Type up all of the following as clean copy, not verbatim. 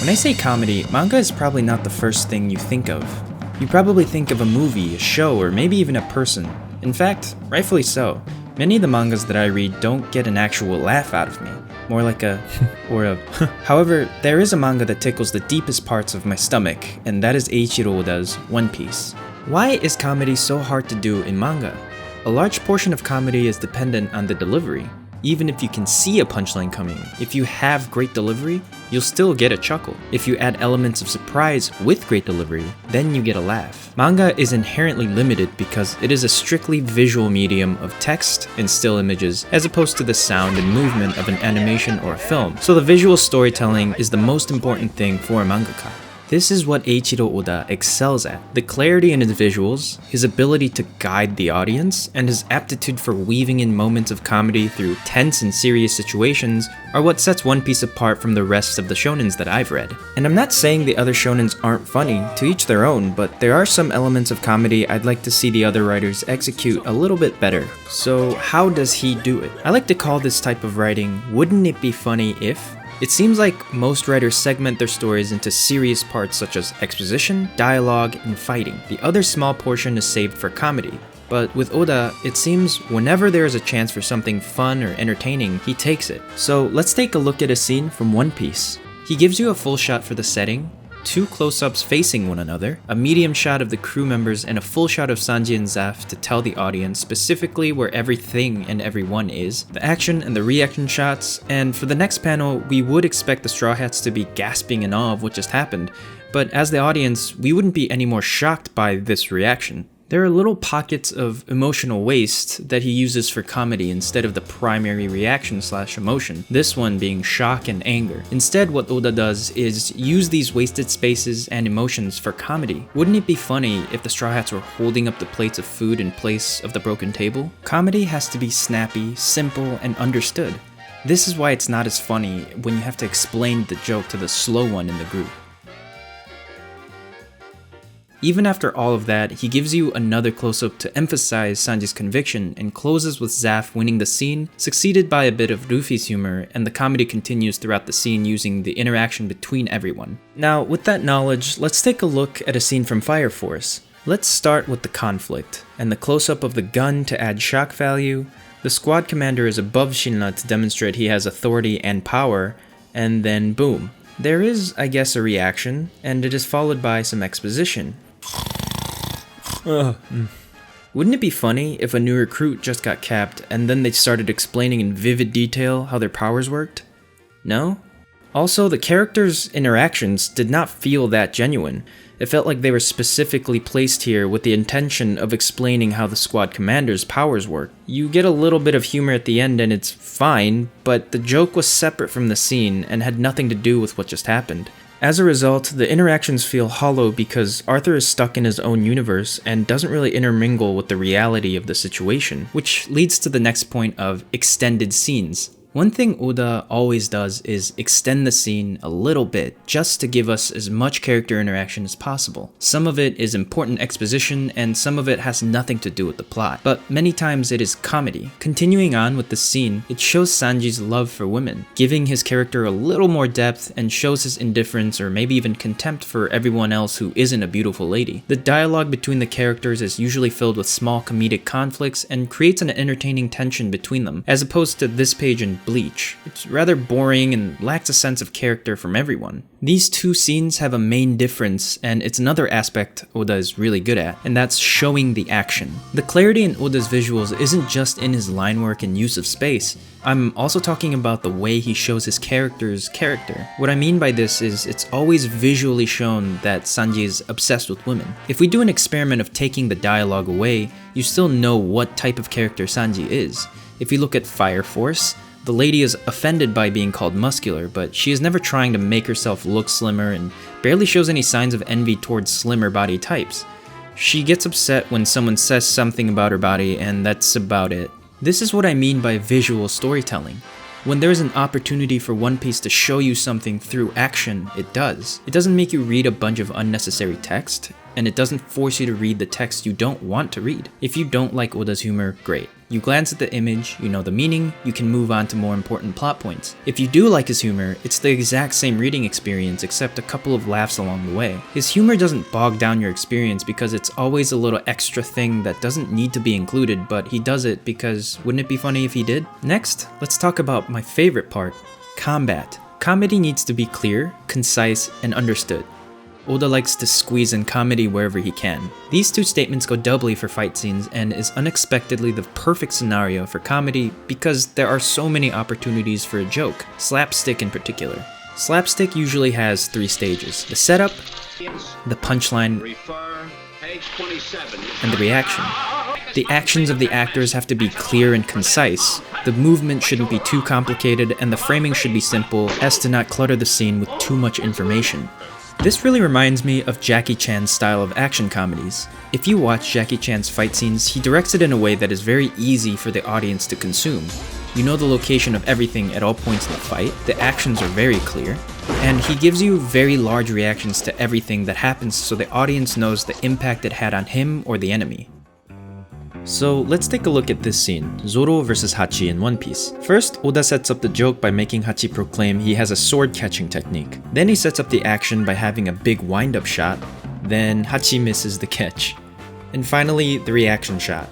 When I say comedy, manga is probably not the first thing you think of. You probably think of a movie, a show, or maybe even a person. In fact, rightfully so. Many of the mangas that I read don't get an actual laugh out of me. More like a, or a However, there is a manga that tickles the deepest parts of my stomach, and that is Eiichiro Oda's One Piece. Why is comedy so hard to do in manga? A large portion of comedy is dependent on the delivery. Even if you can see a punchline coming, if you have great delivery, you'll still get a chuckle. If you add elements of surprise with great delivery, then you get a laugh. Manga is inherently limited because it is a strictly visual medium of text and still images, as opposed to the sound and movement of an animation or a film. So the visual storytelling is the most important thing for a mangaka. This is what Eiichiro Oda excels at. The clarity in his visuals, his ability to guide the audience, and his aptitude for weaving in moments of comedy through tense and serious situations are what sets One Piece apart from the rest of the shonens that I've read. And I'm not saying the other shonens aren't funny, to each their own, but there are some elements of comedy I'd like to see the other writers execute a little bit better. So how does he do it? I like to call this type of writing, wouldn't it be funny if? It seems like most writers segment their stories into serious parts such as exposition, dialogue, and fighting. The other small portion is saved for comedy. But with Oda, it seems whenever there is a chance for something fun or entertaining, he takes it. So let's take a look at a scene from One Piece. He gives you a full shot for the setting, 2 close-ups facing one another, a medium shot of the crew members, and a full shot of Sanji and Zaf to tell the audience specifically where everything and everyone is, the action and the reaction shots, and for the next panel, we would expect the Straw Hats to be gasping in awe of what just happened, but as the audience, we wouldn't be any more shocked by this reaction. There are little pockets of emotional waste that he uses for comedy instead of the primary reaction/emotion, this one being shock and anger. Instead, what Oda does is use these wasted spaces and emotions for comedy. Wouldn't it be funny if the Straw Hats were holding up the plates of food in place of the broken table? Comedy has to be snappy, simple, and understood. This is why it's not as funny when you have to explain the joke to the slow one in the group. Even after all of that, he gives you another close-up to emphasize Sanji's conviction and closes with Zaf winning the scene, succeeded by a bit of Luffy's humor, and the comedy continues throughout the scene using the interaction between everyone. Now, with that knowledge, let's take a look at a scene from Fire Force. Let's start with the conflict, and the close-up of the gun to add shock value. The squad commander is above Shinra to demonstrate he has authority and power, and then boom. There is, I guess, a reaction, and it is followed by some exposition. Wouldn't it be funny if a new recruit just got capped and then they started explaining in vivid detail how their powers worked? No? Also, the characters' interactions did not feel that genuine. It felt like they were specifically placed here with the intention of explaining how the squad commander's powers work. You get a little bit of humor at the end and it's fine, but the joke was separate from the scene and had nothing to do with what just happened. As a result, the interactions feel hollow because Arthur is stuck in his own universe and doesn't really intermingle with the reality of the situation, which leads to the next point of extended scenes. One thing Oda always does is extend the scene a little bit, just to give us as much character interaction as possible. Some of it is important exposition, and some of it has nothing to do with the plot, but many times it is comedy. Continuing on with the scene, it shows Sanji's love for women, giving his character a little more depth and shows his indifference or maybe even contempt for everyone else who isn't a beautiful lady. The dialogue between the characters is usually filled with small comedic conflicts and creates an entertaining tension between them, as opposed to this page in Bleach. It's rather boring and lacks a sense of character from everyone. These two scenes have a main difference, and it's another aspect Oda is really good at, and that's showing the action. The clarity in Oda's visuals isn't just in his line work and use of space. I'm also talking about the way he shows his character's character. What I mean by this is it's always visually shown that Sanji is obsessed with women. If we do an experiment of taking the dialogue away, you still know what type of character Sanji is. If you look at Fire Force, the lady is offended by being called muscular, but she is never trying to make herself look slimmer and barely shows any signs of envy towards slimmer body types. She gets upset when someone says something about her body, and that's about it. This is what I mean by visual storytelling. When there is an opportunity for One Piece to show you something through action, it does. It doesn't make you read a bunch of unnecessary text, and it doesn't force you to read the text you don't want to read. If you don't like Oda's humor, great. You glance at the image, you know the meaning, you can move on to more important plot points. If you do like his humor, it's the exact same reading experience except a couple of laughs along the way. His humor doesn't bog down your experience because it's always a little extra thing that doesn't need to be included, but he does it because wouldn't it be funny if he did? Next, let's talk about my favorite part, combat. Comedy needs to be clear, concise, and understood. Oda likes to squeeze in comedy wherever he can. These two statements go doubly for fight scenes and is unexpectedly the perfect scenario for comedy because there are so many opportunities for a joke, slapstick in particular. Slapstick usually has 3 stages: the setup, the punchline, and the reaction. The actions of the actors have to be clear and concise. The movement shouldn't be too complicated and the framing should be simple as to not clutter the scene with too much information. This really reminds me of Jackie Chan's style of action comedies. If you watch Jackie Chan's fight scenes, he directs it in a way that is very easy for the audience to consume. You know the location of everything at all points in the fight, the actions are very clear, and he gives you very large reactions to everything that happens so the audience knows the impact it had on him or the enemy. So let's take a look at this scene, Zoro vs Hachi in One Piece. First, Oda sets up the joke by making Hachi proclaim he has a sword catching technique. Then he sets up the action by having a big wind-up shot. Then Hachi misses the catch. And finally, the reaction shot.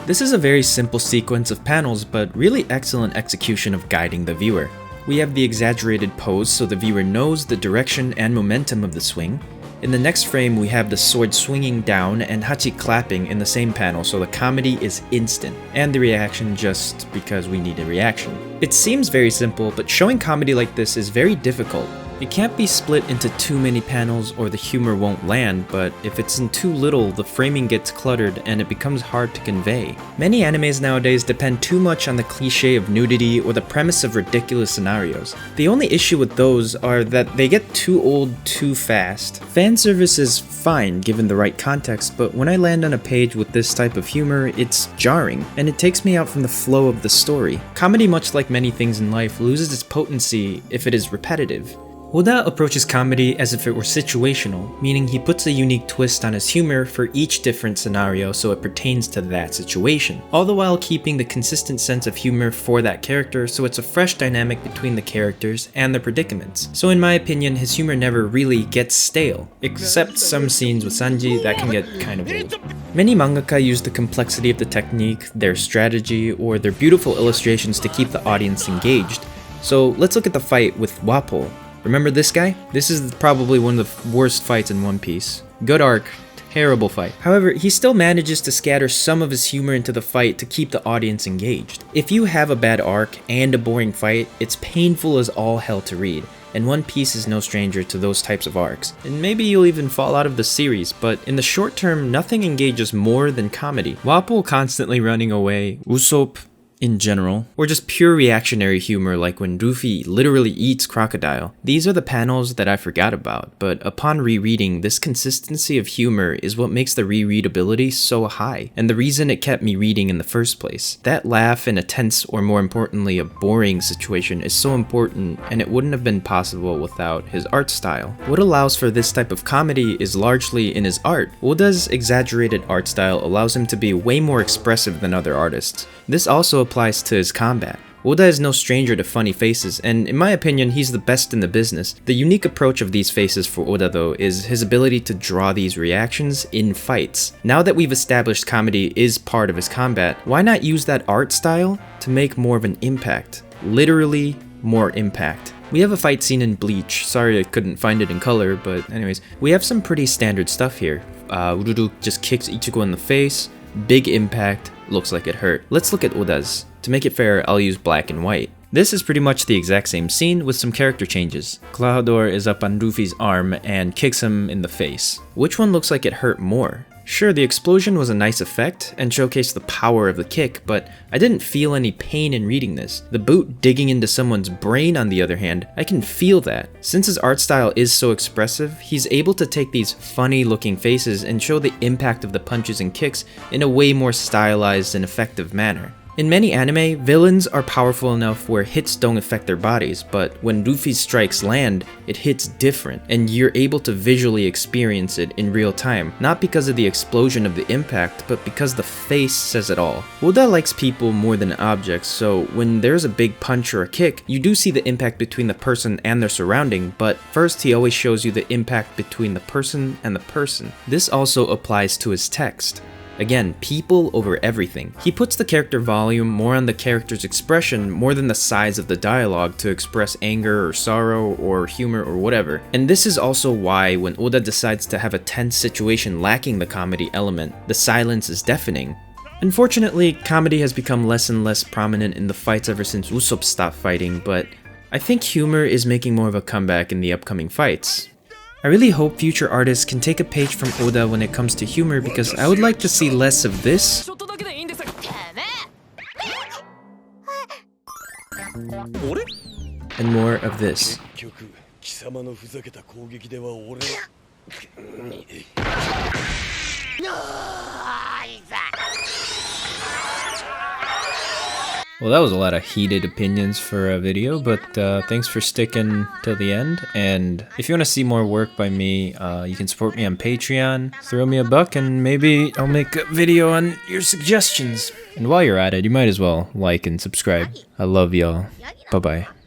This is a very simple sequence of panels, but really excellent execution of guiding the viewer. We have the exaggerated pose so the viewer knows the direction and momentum of the swing. In the next frame, we have the sword swinging down and Hachi clapping in the same panel, so the comedy is instant, and the reaction just because we need a reaction. It seems very simple, but showing comedy like this is very difficult. It can't be split into too many panels or the humor won't land, but if it's in too little, the framing gets cluttered and it becomes hard to convey. Many animes nowadays depend too much on the cliche of nudity or the premise of ridiculous scenarios. The only issue with those are that they get too old too fast. Fan service is fine given the right context, but when I land on a page with this type of humor, it's jarring, and it takes me out from the flow of the story. Comedy, much like many things in life, loses its potency if it is repetitive. Oda approaches comedy as if it were situational, meaning he puts a unique twist on his humor for each different scenario so it pertains to that situation, all the while keeping the consistent sense of humor for that character so it's a fresh dynamic between the characters and their predicaments. So in my opinion, his humor never really gets stale, except some scenes with Sanji that can get kind of old. Many mangaka use the complexity of the technique, their strategy, or their beautiful illustrations to keep the audience engaged. So let's look at the fight with Wapol. Remember this guy? This is probably one of the worst fights in One Piece. Good arc, terrible fight. However, he still manages to scatter some of his humor into the fight to keep the audience engaged. If you have a bad arc and a boring fight, it's painful as all hell to read, and One Piece is no stranger to those types of arcs. And maybe you'll even fall out of the series, but in the short term, nothing engages more than comedy. Wapol constantly running away, Usopp in general, or just pure reactionary humor like when Luffy literally eats crocodile. These are the panels that I forgot about, but upon rereading, this consistency of humor is what makes the rereadability so high, and the reason it kept me reading in the first place. That laugh in a tense, or more importantly, a boring situation is so important, and it wouldn't have been possible without his art style. What allows for this type of comedy is largely in his art. Oda's exaggerated art style allows him to be way more expressive than other artists. This also applies to his combat. Oda is no stranger to funny faces, and in my opinion, he's the best in the business. The unique approach of these faces for Oda though is his ability to draw these reactions in fights. Now that we've established comedy is part of his combat, why not use that art style to make more of an impact? Literally, more impact. We have a fight scene in Bleach. Sorry I couldn't find it in color, but anyways, we have some pretty standard stuff here. Ururu just kicks Ichigo in the face, big impact, looks like it hurt. Let's look at Oda's. To make it fair, I'll use black and white. This is pretty much the exact same scene with some character changes. Klahadore is up on Luffy's arm and kicks him in the face. Which one looks like it hurt more? Sure, the explosion was a nice effect and showcased the power of the kick, but I didn't feel any pain in reading this. The boot digging into someone's brain, on the other hand, I can feel that. Since his art style is so expressive, he's able to take these funny looking faces and show the impact of the punches and kicks in a way more stylized and effective manner. In many anime, villains are powerful enough where hits don't affect their bodies, but when Luffy's strikes land, it hits different, and you're able to visually experience it in real time, not because of the explosion of the impact, but because the face says it all. Oda likes people more than objects, so when there's a big punch or a kick, you do see the impact between the person and their surrounding, but first he always shows you the impact between the person and the person. This also applies to his text. Again, people over everything. He puts the character volume more on the character's expression more than the size of the dialogue to express anger or sorrow or humor or whatever. And this is also why when Oda decides to have a tense situation lacking the comedy element, the silence is deafening. Unfortunately, comedy has become less and less prominent in the fights ever since Usopp stopped fighting, but I think humor is making more of a comeback in the upcoming fights. I really hope future artists can take a page from Oda when it comes to humor because I would like to see less of this and more of this. Well, that was a lot of heated opinions for a video, but thanks for sticking till the end. And if you want to see more work by me, you can support me on Patreon, throw me a buck, and maybe I'll make a video on your suggestions. And while you're at it, you might as well like and subscribe. I love y'all. Bye-bye.